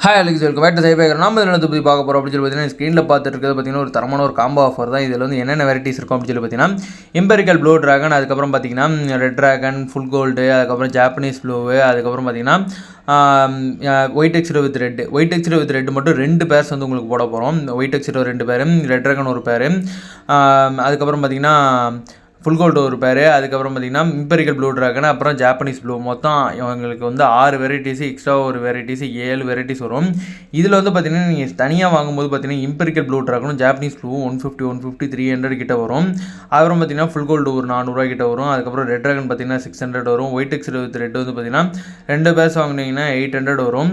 Hi Alex, welcome back to cyber. நம்ம இதில் பற்றி பார்க்க போகிறோம் அப்படின்னு சொல்லி பார்த்தீங்கன்னா ஸ்க்ரீனில் பார்த்துட்டு இருக்கிறது பார்த்தீங்கன்னா ஒரு தரமான ஒரு காம்போ ஆஃபர் தான். இதில் வந்து என்னென்ன வெரைட்டிஸ் இருக்கும் அப்படின்னு சொல்லி பார்த்தீங்கன்னா எம்பெரிக்கல் ப்ளூ ட்ராகன், அதுக்கப்புறம் பார்த்தீங்கன்னா ரெட் ட்ராகன், ஃபுல் கோல்டு, அதுக்கப்புறம் ஜாப்பனீஸ் ப்ளூவு, அதுக்கப்புறம் பார்த்தீங்கன்னா ஒயிட் எக்ஸ்ரோ வித் ரெட் மட்டும் 2 பேர்ஸ் வந்து உங்களுக்கு போட போகிறோம். ஒயிட் எக்ஸ்ரோ 2 பேர், ரெட் ட்ராகன் 1 பேர், அதுக்கப்புறம் பார்த்தீங்கன்னா ஃபுல் கோல்டு 1 பேர், அதுக்கப்புறம் பார்த்தீங்கன்னா எம்பெரிக்கல் ப்ளூ ட்ராகன், அப்புறம் ஜாப்பனீஸ் ப்ளூ. மொத்தம் இவங்களுக்கு வந்து 6 வெரைட்டிஸ், எக்ஸ்ட்ரா ஒரு வெரைட்டிஸ் 7 வெரைட்டிஸ் வரும். இதில் வந்து பார்த்தீங்கன்னா நீங்கள் தனியாக வாங்கும்போது பார்த்தீங்கன்னா எம்பெரிக்கல் ப்ளூ ட்ராகனும் ஜாப்பனீஸ் ப்ளூ 150 300 கிட்ட வரும். அப்புறம் பார்த்தீங்கன்னா ஃபுல் கோல்டு ஒரு 400 கிட்ட வரும். அதுக்கப்புறம் ரெட் ட்ராகன் பார்த்தீங்கன்னா 600 வரும். ஒயிட் எக்ஸ்ரோ வித் ரெட் வந்து பார்த்தீங்கன்னா 2 பேர்ஸ் வாங்கினீங்கன்னா 800 வரும்.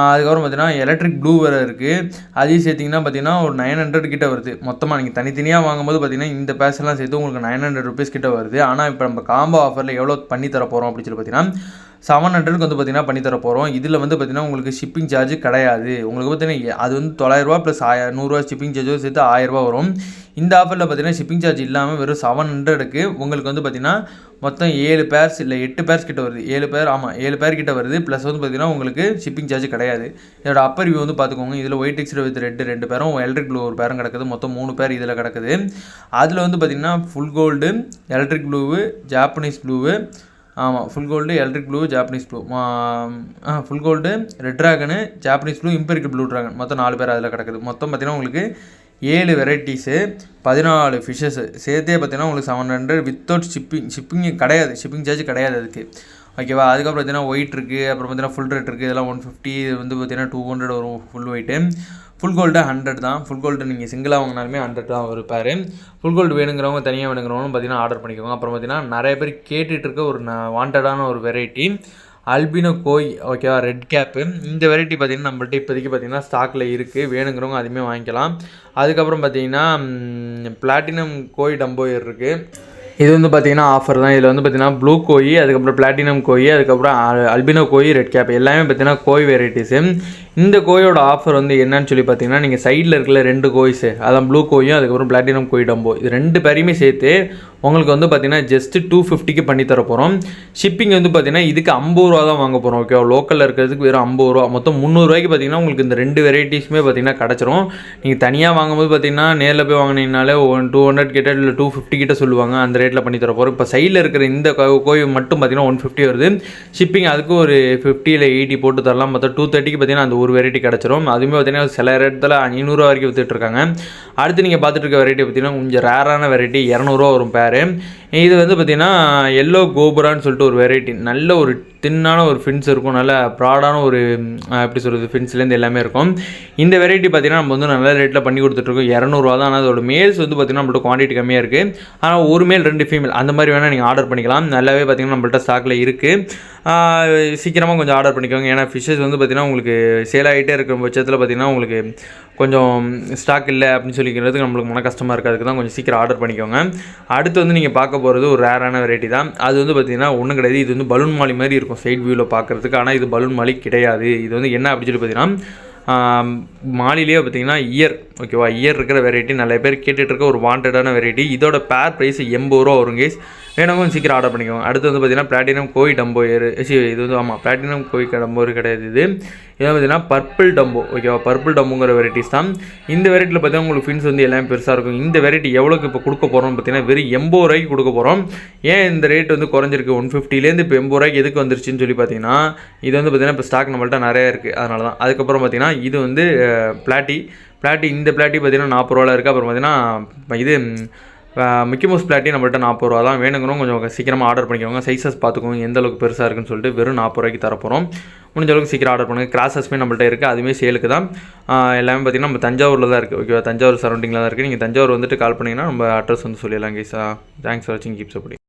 அதுக்கப்புறம் பார்த்தீங்கன்னா எலக்ட்ரிக் ப்ளூ வேறு இருக்குது, அதையும் சேர்த்திங்கன்னா பார்த்தீங்கன்னா ஒரு 900 கிட்ட வருது. மொத்தமாக நீங்கள் தனித்தனியாக வாங்கும்போது பார்த்தீங்கன்னா இந்த பேர்ஸ் எல்லாம் சேர்த்து உங்களுக்கு 900 ரூபீஸ் கிட்ட வருது. ஆனால் இப்போ நம்ம காம்போ ஆஃபரில் எவ்வளோ பண்ணி தர போகிறோம் அப்படின்னு சொல்லி பார்த்தீங்கன்னா 700க்கு வந்து பார்த்தீங்கன்னா பண்ணி தர போகிறோம். இதில் வந்து பார்த்தீங்கன்னா உங்களுக்கு ஷிப்பிங் சார்ஜ் கிடையாது. உங்களுக்கு பார்த்தீங்கன்னா அது வந்து 900 ப்ளஸ் 100 ஷிப்பிங் சார்ஜும் சேர்த்து 1000 வரும். இந்த ஆஃபரில் பார்த்தீங்கன்னா ஷிப்பிங் சார்ஜ் இல்லாமல் வெறும் 700க்கு உங்களுக்கு வந்து பார்த்தீங்கன்னா மொத்தம் 7 பேர்ஸ் இல்லை 8 பேர்ஸ் கிட்ட வருது. 7 பேர் கிட்ட வருது. ப்ளஸ் வந்து பார்த்தீங்கன்னா உங்களுக்கு ஷிப்பிங் சார்ஜ் கிடையாது. இதோட அப்பர் வியூ வந்து பார்த்துக்கோங்க. இதில் ஒயிட் எக்ஸ்ரோ வித் ரெட் 2 பேரும், எலக்ட்ரிக் ப்ளூ 1 பேரும் கிடக்குது. மொத்தம் 3 பேர் இதில் கிடக்குது. அதில் வந்து பார்த்தீங்கன்னா full gold, electric blue, Japanese blue, full gold, electric blue, Japanese blue, full gold, red dragon, Japanese blue, imperial blue dragon, மொத்தம் 4 பேர் அதில் கிடக்குது. மொத்தம் பார்த்தீங்கன்னா உங்களுக்கு 7 வெரைட்டிஸு, 14 ஃபிஷ்ஷஸ் சேர்த்தே பார்த்தீங்கன்னா உங்களுக்கு 700 வித்தவுட் ஷிப்பிங் கிடையாது. ஷிப்பிங் சார்ஜ் கிடையாது அதுக்கு, ஓகேவா. அதுக்கப்புறம் பார்த்தீங்கன்னா ஒயிட் இருக்குது, அப்புறம் பார்த்தீங்கன்னா ஃபுல் ரெட் இருக்குது, இதெல்லாம் 150. இது வந்து பார்த்தீங்கன்னா 200 வரும் ஃபுல் ஒயிட்டு. ஃபுல் கோல்டு 100 தான். ஃபுல் கோல்டு நீங்கள் சிங்கிளாக வாங்கினாலுமே 100 தான் ஒரு பேர். ஃபுல் கோல்டு வேணுங்கிறவங்க தனியாக வேணுங்கிறவங்க பார்த்தீங்கன்னா ஆர்டர் பண்ணிக்கோங்க. அப்புறம் பார்த்தீங்கன்னா நிறைய பேர் கேட்டுட்டு இருக்க ஒரு வாண்டடான ஒரு வெரைட்டி அல்பினோ கோய், ஓகேவா, ரெட் கேப்பு. இந்த வெரைட்டி பார்த்திங்கன்னா நம்மள்ட்ட இப்போதைக்கு பார்த்திங்கன்னா ஸ்டாக்கில் இருக்குது. வேணுங்கிறவங்க அதுவுமே வாங்கிக்கலாம். அதுக்கப்புறம் பார்த்திங்கன்னா பிளாட்டினம் கோய் டம்போயர் இருக்குது. இது வந்து பார்த்திங்கன்னா ஆஃபர் தான். இதில் வந்து பார்த்திங்கன்னா ப்ளூ கோய், அதுக்கப்புறம் பிளாட்டினம் கோய், அதுக்கப்புறம் அல்பினோ கோய், ரெட் கேப், எல்லாமே பார்த்திங்கன்னா கோய் வெரைட்டிஸு. இந்த கோயோட ஆஃபர் வந்து என்னன்னு சொல்லி பார்த்தீங்கன்னா நீங்கள் சைடில் இருக்கல 2 கோய்ஸு, அதான் ப்ளூ கோயும் அதுக்கப்புறம் பிளாட்டினம் கோய் டம்போ, இது 2 பேரையுமே சேர்த்து உங்களுக்கு வந்து பார்த்திங்கன்னா ஜஸ்ட்டு 250க்கு பண்ணி தர போகிறோம். ஷிப்பிங் வந்து பார்த்திங்கன்னா இதுக்கு 50 ரூபா தான் வாங்க போகிறோம், ஓகே. லோக்கலில் இருக்கிறதுக்கு வெறும் 50 ரூபா. மொத்தம் 300 ரூபாய்க்கு பார்த்திங்கன்னா உங்களுக்கு இந்த 2 வெரைட்டிஸுமே பார்த்திங்கன்னா கிடச்சிரும். நீங்கள் தனியாக வாங்கும்போது பார்த்திங்கன்னா நேரில் போய் வாங்கினீங்கனாலே 200 கிட்ட இல்லை 250 கிட்ட சொல்லுவாங்க. அந்த ரேட்டில் பண்ணி தர போகிறோம். இப்போ சைடில் இருக்கிற இந்த கோய் மட்டும் பார்த்திங்கன்னா 150 வருது. ஷிப்பிங் அதுக்கு ஒரு 50 இல்லை 80 போட்டு தரலாம். மொத்தம் 230க்கு பார்த்திங்கன்னா அந்த ஒரு வெரைட்டி கிடச்சிரும். அதுவுமே பார்த்திங்கன்னா சில இடத்துல 500 ரூபா வரைக்கும் விற்றுட்ருக்காங்க. அடுத்து நீங்கள் பார்த்துட்டு இருக்க வெரைட்டி பார்த்திங்கன்னா கொஞ்சம் ரேரான வெரைட்டி, 200 ரூபா வரும் பேர். இது வந்து பார்த்திங்கன்னா எல்லோ கோபுரான்னு சொல்லிட்டு ஒரு வெரைட்டி. நல்ல ஒரு தின்னான ஒரு ஃபின்ஸ் இருக்கும், நல்ல ப்ராடான ஒரு எப்படி சொல்கிறது ஃபின்ஸ்லேருந்து எல்லாமே இருக்கும். இந்த வெரைட்டி பார்த்திங்கன்னா நம்ம வந்து நல்ல ரேட்டில் பண்ணி கொடுத்துட்ருக்கோம். 200 ரூபா தான். ஆனால் அதோட மேல்ஸ் வந்து பார்த்திங்கன்னா நம்மள்ட்ட குவான்டிட்டி கம்மியாக இருக்குது. ஆனால் ஒரு மேல் 2 ஃபீமேல் அந்த மாதிரி வேணால் நீங்கள் ஆர்டர் பண்ணிக்கலாம். நல்லாவே பார்த்திங்கன்னா நம்மள்ட்ட ஸ்டாக்கில் இருக்குது. சீக்கிரமாக கொஞ்சம் ஆர்டர் பண்ணிக்கோங்க. ஏன்னா ஃபிஷ்ஷஸ் வந்து பார்த்திங்கன்னா உங்களுக்கு சேல் ஆகிட்டே இருக்கிற பட்சத்தில் பார்த்திங்கன்னா உங்களுக்கு கொஞ்சம் ஸ்டாக் இல்லை அப்படின்னு சொல்லிக்கிறதுக்கு நம்மளுக்கு மன கஷ்டமாக இருக்குது. அதுக்கு தான் கொஞ்சம் சீக்கிரம் ஆர்டர் பண்ணிக்கோங்க. அடுத்து வந்து நீங்கள் பார்க்க போகிறது ஒரு ரேரான வெரைட்டி தான். அது வந்து பார்த்திங்கன்னா ஒன்றும் கிடையாது. இது வந்து பலூன் மாலி மாதிரி இருக்கும் சைட் வியூவில் பார்க்குறதுக்கு. ஆனால் இது பலூன் மாலி கிடையாது. இது வந்து என்ன அப்படின்னு சொல்லி பார்த்தீங்கன்னா மாலிலேயே பார்த்திங்கன்னா இயர், ஓகேவா, இயர் இருக்கிற வெரைட்டி நிறைய பேர் கேட்டுட்டு இருக்க ஒரு வாண்டடான வெரைட்டி. இதோட பேர் ப்ரைஸ் 80 ரூபா வரும் கேஸ். வேணவங்க சீக்கிரம் ஆர்டர் பண்ணிக்கோங்க. அடுத்து வந்து பார்த்திங்கன்னா பிளாட்டினம் கோய் டம்போயர், இது வந்து பிளாட்டினம் கோய் டம்போயர் கிடையாது. இது பார்த்திங்கன்னா பர்பிள் டம்போ, ஓகேவா, பர்பிள் டம்போங்கிற வெரைட்டிஸ் தான். இந்த வெரைட்டியில் பார்த்தீங்கன்னா உங்களுக்கு ஃபின்ஸ் வந்து எல்லாமே பெருசாக இருக்கும். இந்த வெரைட்டி எவ்வளோக்கு இப்போ கொடுக்க போகிறோம்னு பார்த்தீங்கன்னா வெறும் 80 ரூபாய்க்கு கொடுக்க போகிறோம். ஏன் இந்த ரேட் வந்து குறைஞ்சிருக்கு 150லேருந்து இப்போ 80 ரூபாய்க்கு எதுக்கு வந்துருச்சுன்னு சொல்லி பார்த்தீங்கன்னா இது வந்து பார்த்திங்கன்னா இப்போ ஸ்டாக் நம்மள்ட்ட நிறையா இருக்குது, அதனால தான். அதுக்கப்புறம் பார்த்திங்கன்னா இது வந்து பிளாட்டி, இந்த பிளாட்டி பார்த்திங்கன்னா 40 ரூபாவில் இருக்குது. அப்புறம் பார்த்திங்கன்னா இது மிக்கி மவுஸ் பிளாட்டி நம்மள்ட்ட 40 ரூபா தான். வேணுங்கிறோம் கொஞ்சம் சீக்கிரமாக ஆர்டர் பண்ணிக்கோங்க. சைஸஸ் பார்த்துக்கோங்க எந்த அளவுக்கு பெருசாக இருக்குன்னு சொல்லிட்டு. வெறும் 40 ரூபாய்க்கு தரப்போகிறோம். முடிஞ்ச அளவுக்கு சீக்கிரம் ஆர்டர் பண்ணுங்கள். கிராஸஸ்மே நம்மள்ட்ட இருக்குது, அதுவுமே சேலுக்கு தான். எல்லாமே பார்த்திங்கன்னா நம்ம தஞ்சாவூரில் தான் இருக்குது, ஓகேவா, தஞ்சாவூர் சரௌண்டிங்கில் தான் இருக்குது. நீங்கள் தஞ்சாவூர் வந்துட்டு கால் பண்ணிங்கன்னா நம்ம அட்ரஸ் வந்து சொல்லிடலாம் கைஸா. தேங்க்ஸ் ஃபார் வாட்சிங், கீப் சப்போர்ட்டிங்.